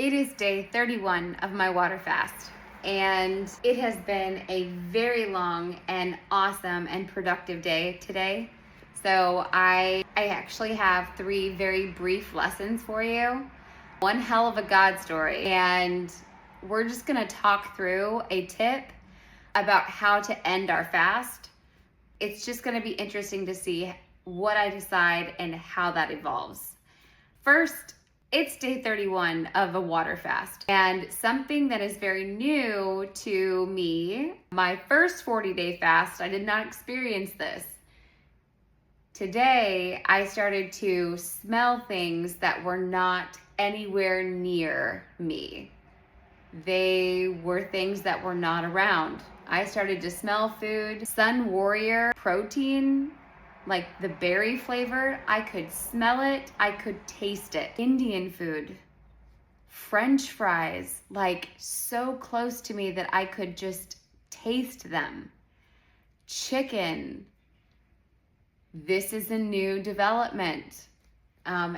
It is day 31 of my water fast, and it has been a very long and awesome and productive day today. So I actually have 3 very brief lessons for you. One hell of a God story, and we're just gonna talk through a tip about how to end our fast. It's just gonna be interesting to see what I decide and how that evolves. First, it's day 31 of a water fast, and something that is very new to me. My first 40-day fast, I did not experience this. Today, I started to smell things that were not anywhere near me. They were things that were not around. I started to smell food, Sun Warrior protein, like the berry flavor. I could smell it, I could taste it. Indian food, French fries, like so close to me that I could just taste them. Chicken. This is a new development.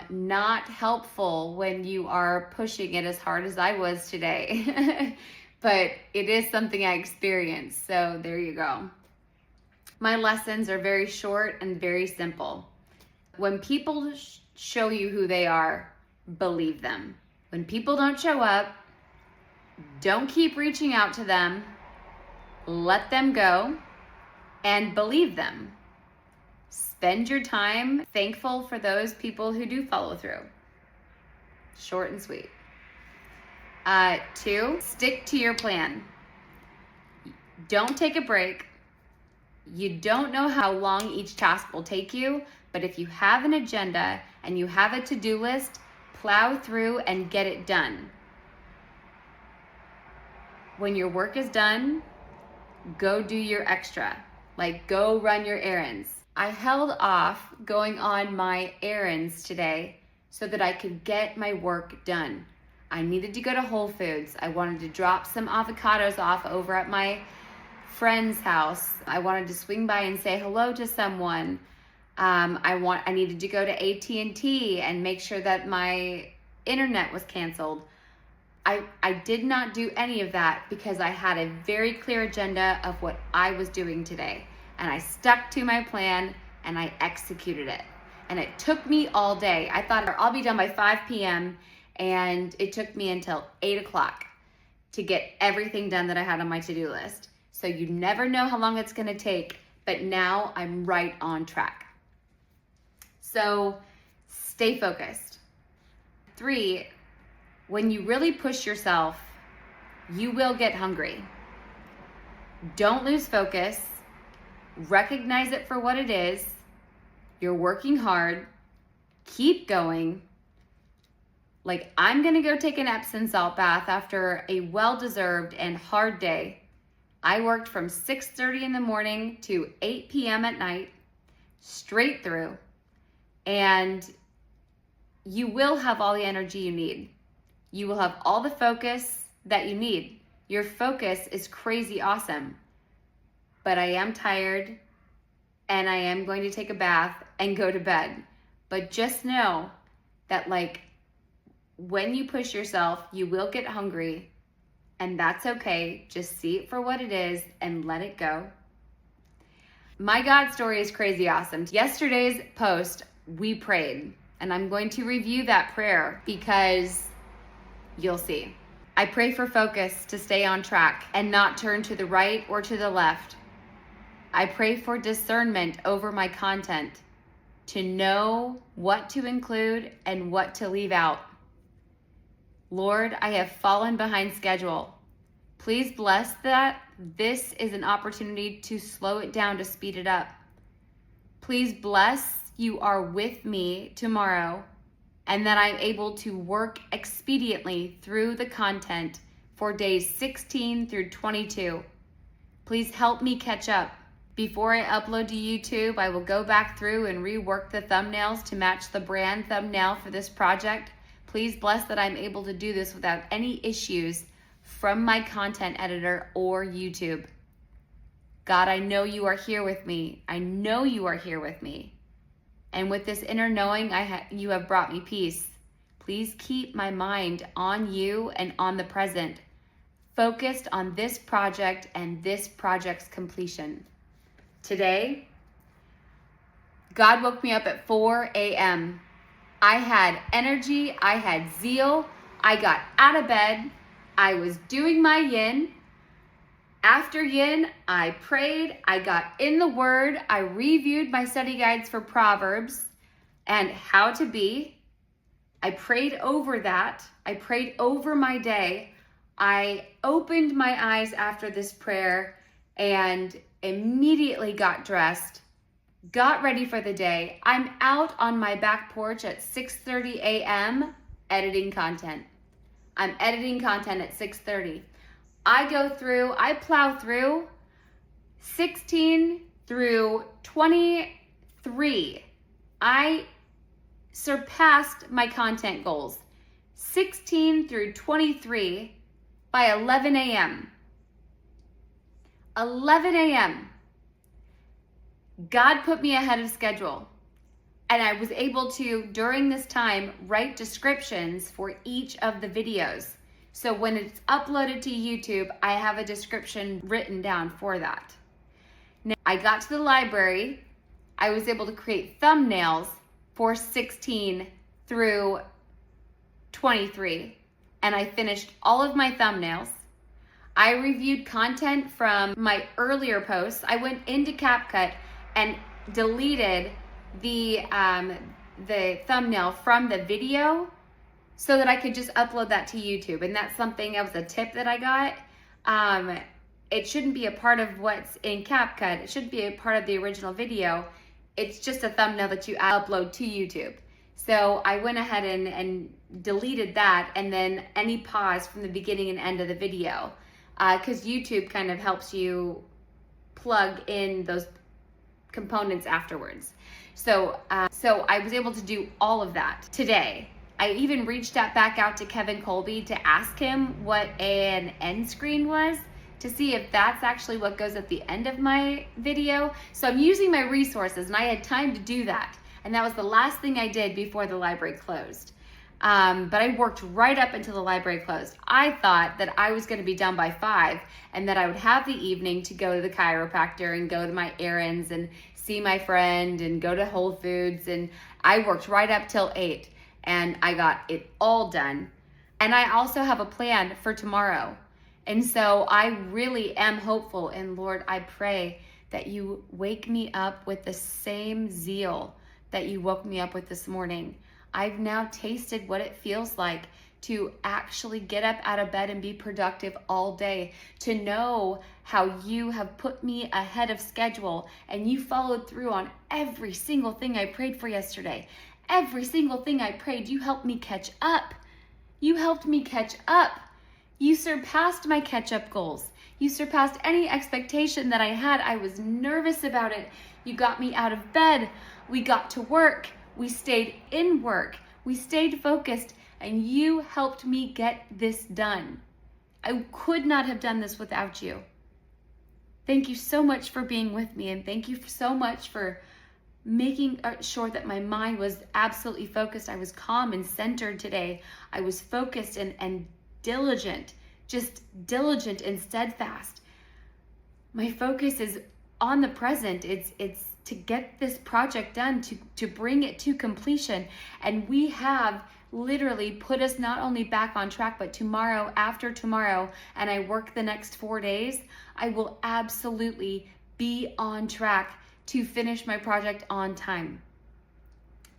Not helpful when you are pushing it as hard as I was today, but it is something I experienced. So there you go. My lessons are very short and very simple. When people show you who they are, believe them. When people don't show up, don't keep reaching out to them. Let them go and believe them. Spend your time thankful for those people who do follow through. Short and sweet. 2, stick to your plan. Don't take a break. You don't know how long each task will take you, but if you have an agenda and you have a to-do list, plow through and get it done. When your work is done, go do your extra, like go run your errands. I held off going on my errands today so that I could get my work done. I needed to go to Whole Foods. I wanted to drop some avocados off over at my friend's house. I wanted to swing by and say hello to someone. I needed to go to AT&T and make sure that my internet was canceled. I did not do any of that because I had a very clear agenda of what I was doing today. And I stuck to my plan and I executed it. And it took me all day. I thought I'll be done by 5 p.m. and it took me until 8 o'clock to get everything done that I had on my to-do list. So you never know how long it's gonna take, but now I'm right on track. So stay focused. 3, when you really push yourself, you will get hungry. Don't lose focus. Recognize it for what it is. You're working hard. Keep going. Like, I'm gonna go take an Epsom salt bath after a well-deserved and hard day. I worked from 6:30 in the morning to 8 p.m. at night, straight through, and you will have all the energy you need. You will have all the focus that you need. Your focus is crazy awesome, but I am tired and I am going to take a bath and go to bed. But just know that, like, when you push yourself, you will get hungry. And that's okay. Just see it for what it is and let it go. My God story is crazy awesome. Yesterday's post, we prayed, and I'm going to review that prayer because you'll see. I pray for focus to stay on track and not turn to the right or to the left. I pray for discernment over my content, to know what to include and what to leave out. Lord, I have fallen behind schedule. Please bless that. This is an opportunity to slow it down, to speed it up. Please bless you are with me tomorrow and that I'm able to work expediently through the content for days 16 through 22. Please help me catch up. Before I upload to YouTube, I will go back through and rework the thumbnails to match the brand thumbnail for this project. Please bless that I'm able to do this without any issues from my content editor or YouTube. God, I know you are here with me. I know you are here with me. And with this inner knowing, you have brought me peace. Please keep my mind on you and on the present, focused on this project and this project's completion. Today, God woke me up at 4 a.m. I had energy, I had zeal, I got out of bed, I was doing my yin. After yin, I prayed, I got in the Word, I reviewed my study guides for Proverbs and how to be. I prayed over that. I prayed over my day. I opened my eyes after this prayer and immediately got dressed, got ready for the day. I'm out on my back porch at 6:30 a.m. editing content. I'm editing content at 6:30. I plow through 16 through 23. I surpassed my content goals, 16 through 23 by 11 a.m. 11 a.m. God put me ahead of schedule, and I was able to, during this time, write descriptions for each of the videos. So when it's uploaded to YouTube, I have a description written down for that. Now, I got to the library. I was able to create thumbnails for 16 through 23, and I finished all of my thumbnails. I reviewed content from my earlier posts. I went into CapCut and deleted the thumbnail from the video so that I could just upload that to YouTube. And that's something, that was a tip that I got. It shouldn't be a part of what's in CapCut. It shouldn't be a part of the original video. It's just a thumbnail that you upload to YouTube. So I went ahead and deleted that, and then any pause from the beginning and end of the video, because YouTube kind of helps you plug in those components afterwards. So I was able to do all of that today. I even reached back out to Kevin Kolbe to ask him what an end screen was, to see if that's actually what goes at the end of my video. So I'm using my resources, and I had time to do that. And that was the last thing I did before the library closed. But I worked right up until the library closed. I thought that I was going to be done by 5 and that I would have the evening to go to the chiropractor and go to my errands and see my friend and go to Whole Foods. And I worked right up till 8, and I got it all done. And I also have a plan for tomorrow. And so I really am hopeful. And Lord, I pray that you wake me up with the same zeal that you woke me up with this morning. I've now tasted what it feels like to actually get up out of bed and be productive all day, to know how you have put me ahead of schedule and you followed through on every single thing I prayed for yesterday. Every single thing I prayed, you helped me catch up. You helped me catch up. You surpassed my catch-up goals. You surpassed any expectation that I had. I was nervous about it. You got me out of bed. We got to work. We stayed in work. We stayed focused, and you helped me get this done. I could not have done this without you. Thank you so much for being with me, and thank you so much for making sure that my mind was absolutely focused. I was calm and centered today. I was focused and diligent, just diligent and steadfast. My focus is on the present. It's to get this project done, to bring it to completion. And we have literally put us not only back on track, but tomorrow, after tomorrow, and I work the next 4 days, I will absolutely be on track to finish my project on time.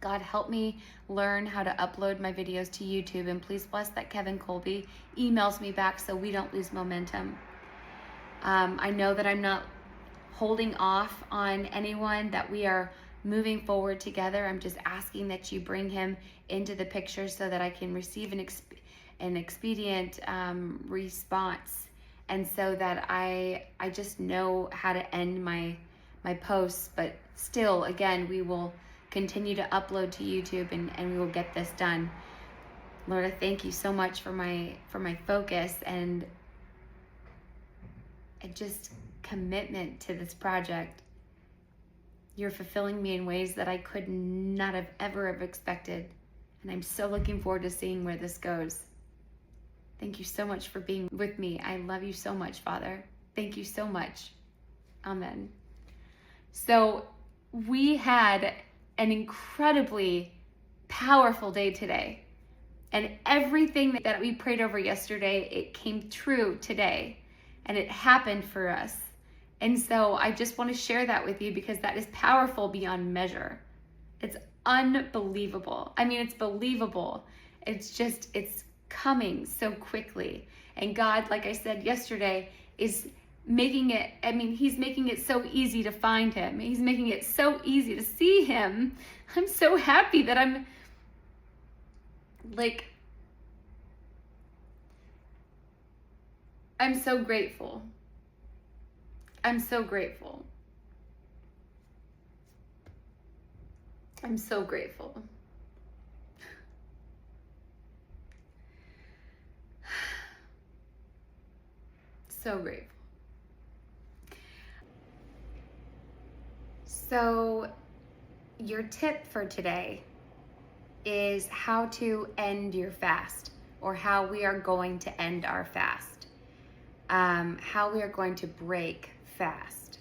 God, help me learn how to upload my videos to YouTube, and please bless that Kevin Kolbe emails me back so we don't lose momentum. I know that I'm not holding off on anyone, that we are moving forward together. I'm just asking that you bring him into the picture so that I can receive an expedient response, and so that I just know how to end my posts. But still, again, we will continue to upload to YouTube, and we will get this done. Lord, I thank you so much for my focus and just commitment to this project. You're fulfilling me in ways that I could not have ever have expected. And I'm so looking forward to seeing where this goes. Thank you so much for being with me. I love you so much, Father. Thank you so much. Amen. So we had an incredibly powerful day today. And everything that we prayed over yesterday, it came true today. And it happened for us. And so I just want to share that with you because that is powerful beyond measure. It's unbelievable. I mean, it's believable. It's coming so quickly. And God, like I said yesterday, is making it, he's making it so easy to find him. He's making it so easy to see him. I'm so happy that I'm so grateful. I'm so grateful. I'm so grateful. So grateful. So your tip for today is how to end your fast, or how we are going to end our fast, how we are going to break fast.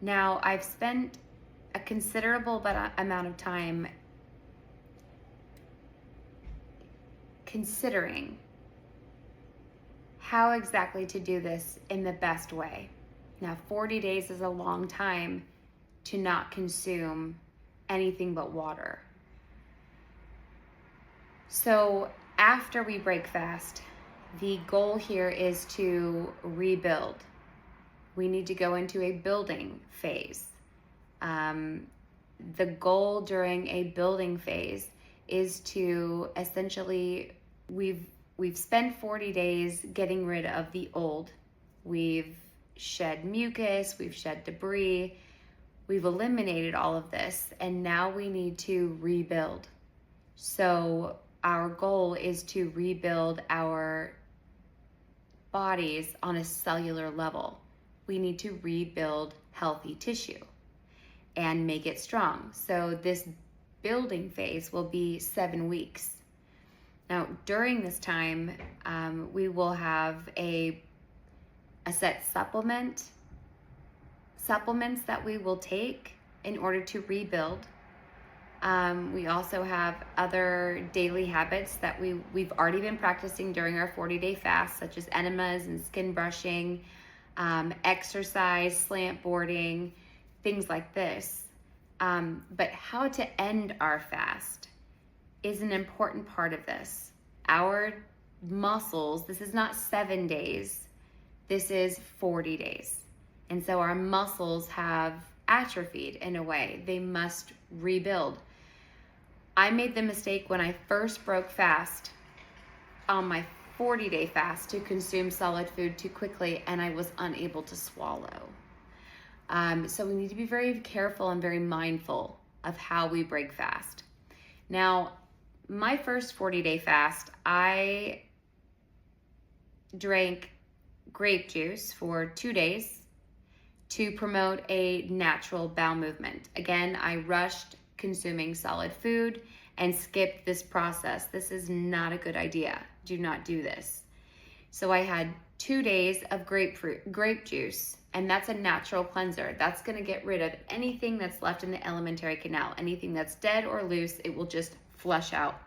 Now, I've spent a considerable amount of time considering how exactly to do this in the best way. Now, 40 days is a long time to not consume anything but water. So after we break fast, the goal here is to rebuild. We need to go into a building phase. The goal during a building phase is to essentially, we've spent 40 days getting rid of the old. We've shed mucus, we've shed debris, we've eliminated all of this, and now we need to rebuild. So our goal is to rebuild our bodies on a cellular level. We need to rebuild healthy tissue and make it strong. So this building phase will be 7 weeks. Now, during this time, we will have a set supplements that we will take in order to rebuild. We also have other daily habits that we've already been practicing during our 40-day fast, such as enemas and skin brushing, exercise, slant boarding, things like this. But how to end our fast is an important part of this. Our muscles, this is not 7 days, this is 40 days. And so our muscles have atrophied in a way. They must rebuild. I made the mistake when I first broke fast on my 40-day fast to consume solid food too quickly, and I was unable to swallow. So we need to be very careful and very mindful of how we break fast. Now, my first 40-day fast, I drank grape juice for 2 days to promote a natural bowel movement. Again, I rushed consuming solid food and skipped this process. This is not a good idea. Do not do this. So I had 2 days of grape juice, and that's a natural cleanser. That's gonna get rid of anything that's left in the alimentary canal. Anything that's dead or loose, it will just flush out,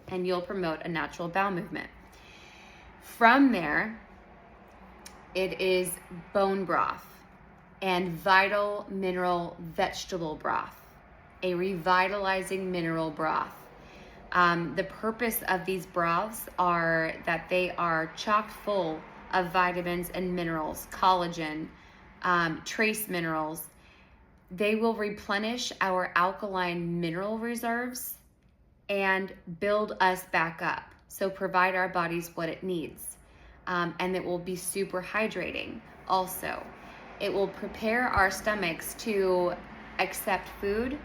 and you'll promote a natural bowel movement. From there, it is bone broth and vital mineral vegetable broth, a revitalizing mineral broth. The purpose of these broths are that they are chock full of vitamins and minerals, collagen, trace minerals. They will replenish our alkaline mineral reserves and build us back up. So provide our bodies what it needs. And it will be super hydrating also. It will prepare our stomachs to accept food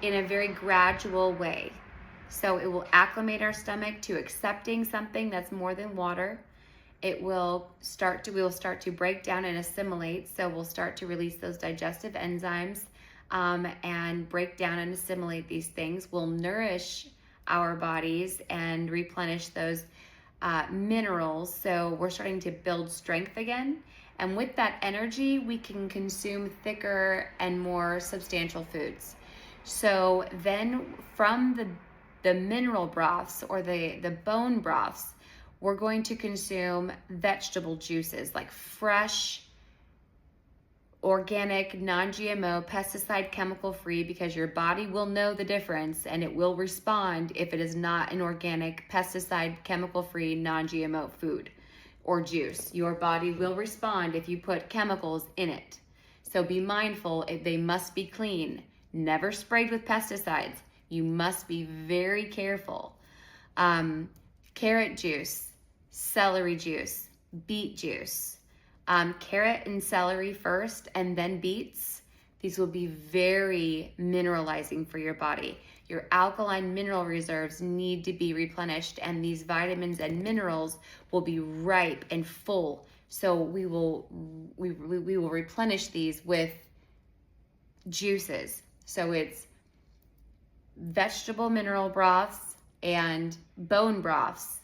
in a very gradual way. So it will acclimate our stomach to accepting something that's more than water. We will start to break down and assimilate. So we'll start to release those digestive enzymes and break down and assimilate these things. We'll nourish our bodies and replenish those minerals. So we're starting to build strength again. And with that energy, we can consume thicker and more substantial foods. So then from the mineral broths or the bone broths, we're going to consume vegetable juices like fresh, organic, non-GMO, pesticide, chemical free, because your body will know the difference and it will respond if it is not an organic, pesticide, chemical free, non-GMO food or juice. Your body will respond if you put chemicals in it. So be mindful, they must be clean, never sprayed with pesticides. You must be very careful. Carrot juice, celery juice, beet juice. Carrot and celery first and then beets. These will be very mineralizing for your body. Your alkaline mineral reserves need to be replenished, and these vitamins and minerals will be ripe and full. So we will replenish these with juices. So it's vegetable mineral broths and bone broths,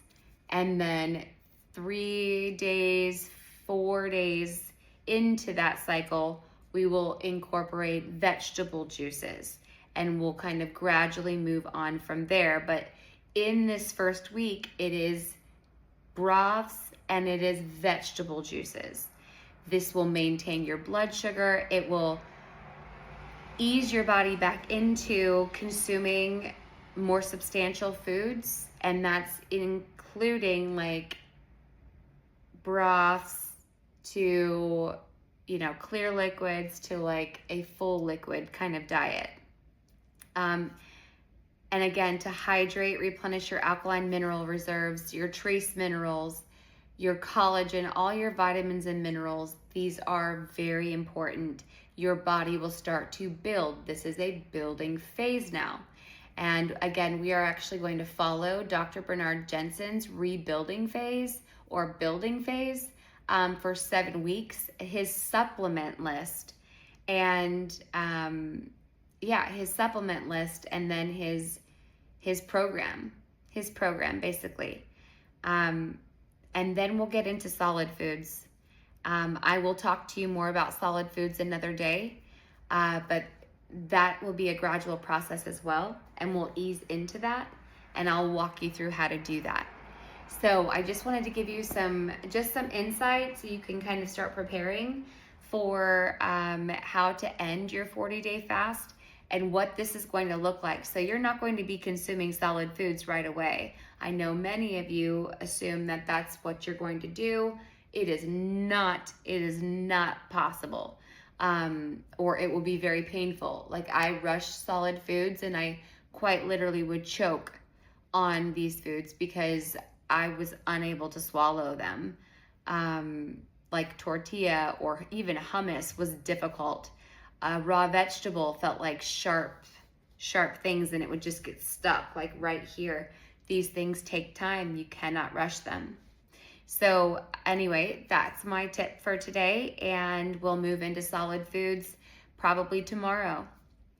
and then 3 days, 4 days into that cycle, we will incorporate vegetable juices, and we'll kind of gradually move on from there. But in this first week, it is broths and it is vegetable juices. This will maintain your blood sugar. It will ease your body back into consuming more substantial foods, and that's including like broths to, clear liquids to like a full liquid kind of diet. And again, to hydrate, replenish your alkaline mineral reserves, your trace minerals, your collagen, all your vitamins and minerals. These are very important. Your body will start to build. This is a building phase now. And again, we are actually going to follow Dr. Bernard Jensen's rebuilding phase or building phase for 7 weeks, his supplement list, and his supplement list, and then his program basically. And then we'll get into solid foods. I will talk to you more about solid foods another day, but that will be a gradual process as well, and we'll ease into that, and I'll walk you through how to do that. So I just wanted to give you some insight so you can kind of start preparing for how to end your 40-day fast and what this is going to look like. So you're not going to be consuming solid foods right away. I know many of you assume that that's what you're going to do. It is not possible. Or it will be very painful. Like, I rushed solid foods and I quite literally would choke on these foods because I was unable to swallow them. Like tortilla or even hummus was difficult. Raw vegetable felt like sharp things, and it would just get stuck like right here. These things take time. You cannot rush them. So anyway, that's my tip for today, and we'll move into solid foods probably tomorrow.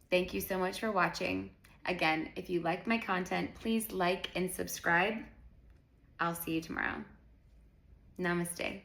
Thank you so much for watching. Again, if you like my content, please like and subscribe. I'll see you tomorrow. Namaste.